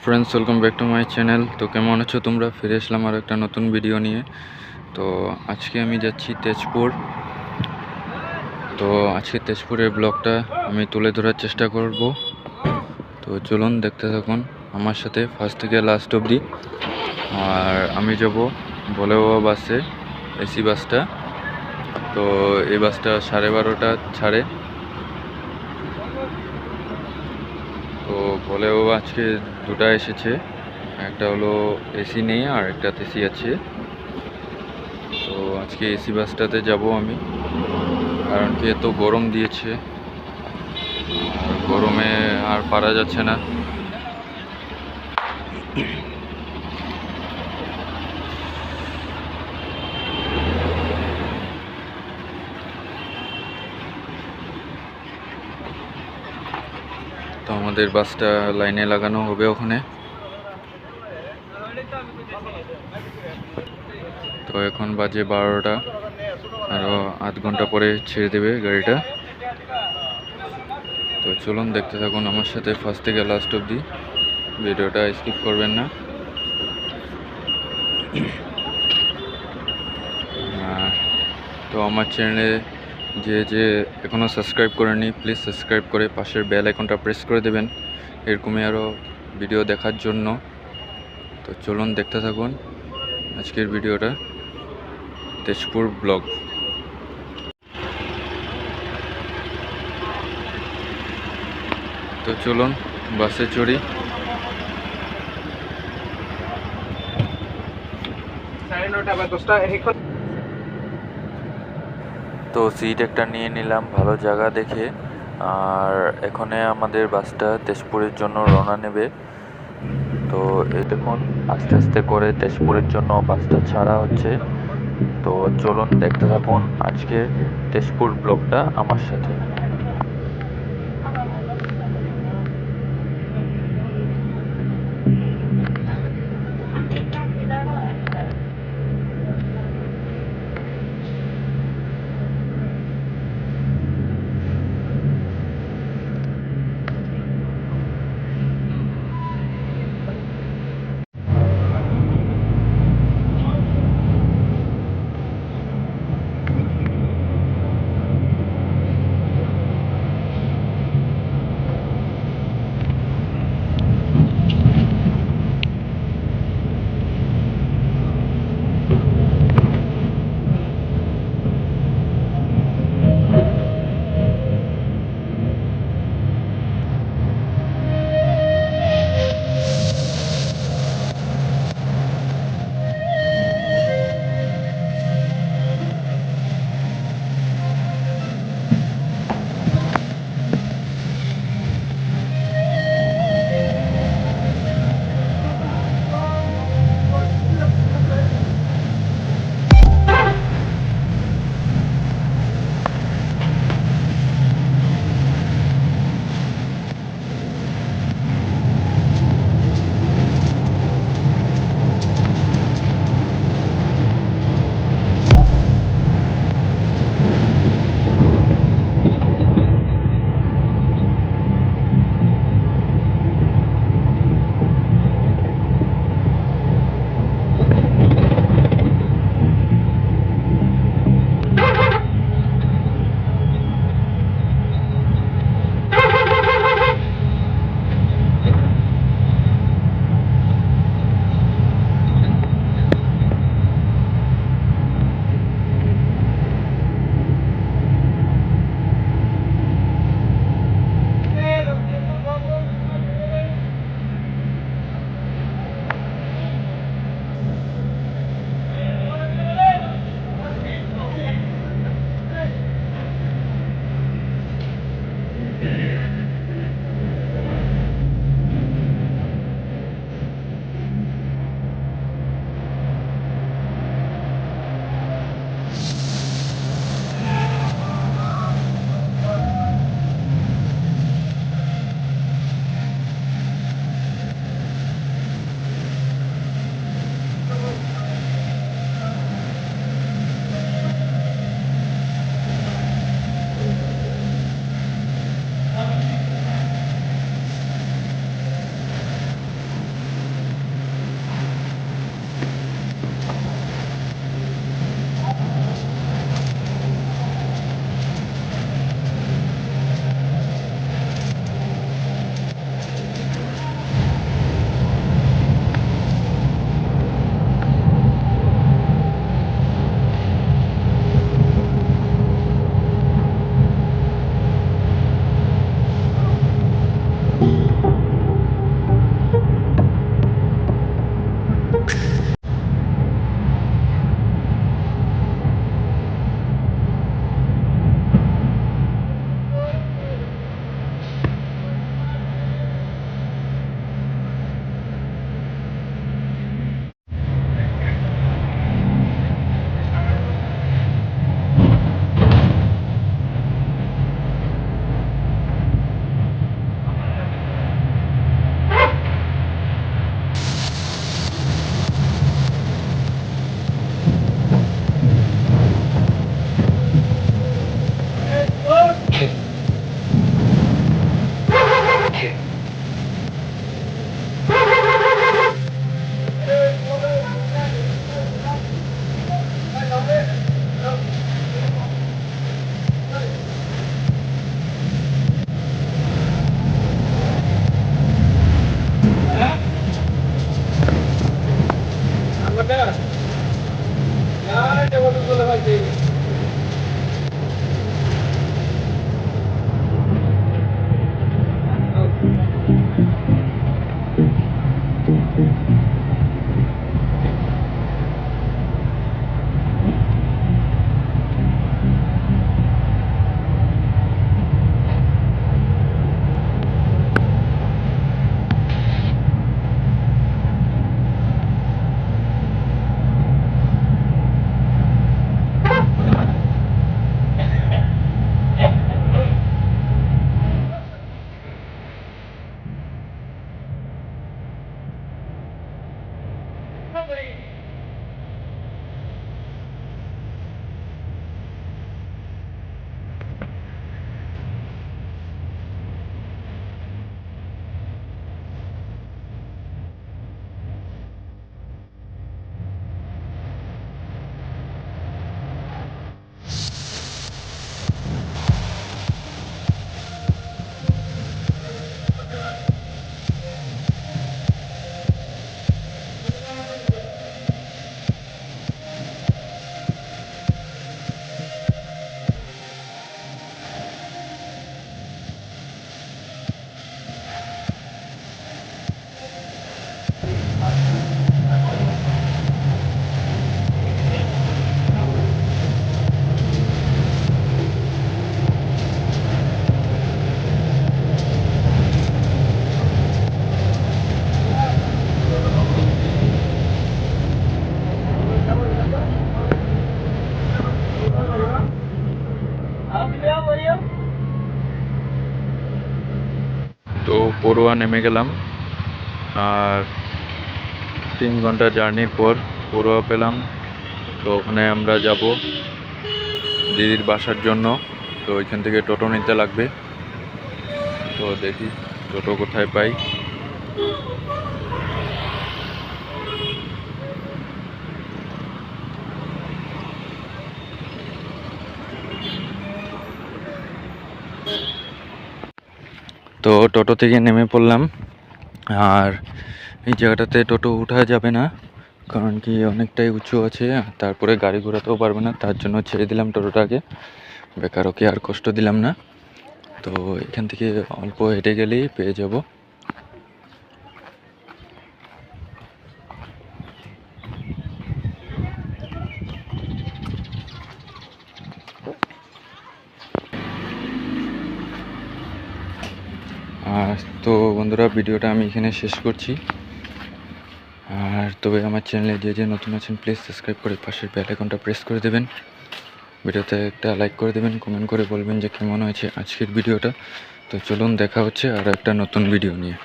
Friends, welcome back to my channel. তো কেমন আছো তোমরা? ফিরে আসলাম আর একটা নতুন ভিডিও নিয়ে। তো আজকে আমি যাচ্ছি তেজপুর। তো আজকে তেজপুরের ব্লগটা আমি তুলে ধরার চেষ্টা করব। তো চলুন দেখতে থাকুন আমার সাথে ফার্স্ট থেকে লাস্ট অবধি। আর আমি যাব ভোলেবাবা বাসে, এসি বাসটা। তো এই বাসটা 12:30 ছাড়ে। তো ভোলেবাবা আজকে দুটা এসেছে, একটা হলো এসি নেই আর একটা এসি আছে। তো আজকে এসি বাসটাতে যাব আমি, কারণ কি এত গরম দিয়েছে, আর গরমে আর পারা যাচ্ছে না। তো আমাদের বাসটা লাইনে লাগানো হবে ওখানে। তো এখন বাজে 12টা, আরও আধ ঘন্টা পরে ছেড়ে দেবে গাড়িটা। তো চলুন দেখতে থাকুন আমার সাথে ফার্স্ট থেকে লাস্ট অবধি, ভিডিওটা স্কিপ করবেন না। তো আমার চ্যানেলে যে এখনও সাবস্ক্রাইব করেনি, প্লিজ সাবস্ক্রাইব করে পাশের বেল আইকনটা প্রেস করে দেবেন এরকমই আরও ভিডিও দেখার জন্য। তো চলুন দেখতে থাকুন আজকের ভিডিওটা, তেজপুর ব্লগ। তো চলুন বাসে চড়ি। তো সিট একটা নিয়ে নিলাম ভালো জায়গা দেখে। আর এখানে আমাদের বাসটা তেজপুরের জন্য রওনা নেবে। তো এই দেখুন আস্তে আস্তে করে তেজপুরের জন্য বাসটা ছাড়া হচ্ছে। তো চলুন দেখতে থাকুন আজকে তেজপুর ব্লগটা আমার সাথে। তো পড়ুয়া নেমে গেলাম, আর 3 ঘন্টা জার্নির পর পড়ুয়া পেলাম। তো ওখানে আমরা যাব দিদির বাসার জন্য। তো ওইখান থেকে টোটো নিতে লাগবে। তো দেখি টোটো কোথায় পাই। তো টোটো থেকে নেমে পড়লাম, আর এই জায়গাটাতে টোটো উঠা যাবে না, কারণ কি অনেকটাই উঁচু আছে, তারপরে গাড়ি ঘোরাতেও পারবে না, তার জন্য ছেড়ে দিলাম টোটোটাকে। বেকার ওকে আর কষ্ট দিলাম না। তো এখান থেকে অল্প হেঁটে গেলেই পেয়ে যাব। তো বন্ধুরা, ভিডিওটা আমি এখানে শেষ করছি। আর তবে আমার চ্যানেলে যে যে নতুন আছেন, প্লিজ সাবস্ক্রাইব করে পাশের বেল আইকনটা প্রেস করে দেবেন। ভিডিওতে একটা লাইক করে দেবেন, কমেন্ট করে বলবেন যে কেমন হয়েছে আজকের ভিডিওটা। তো চলুন, দেখা হচ্ছে আর একটা নতুন ভিডিও নিয়ে।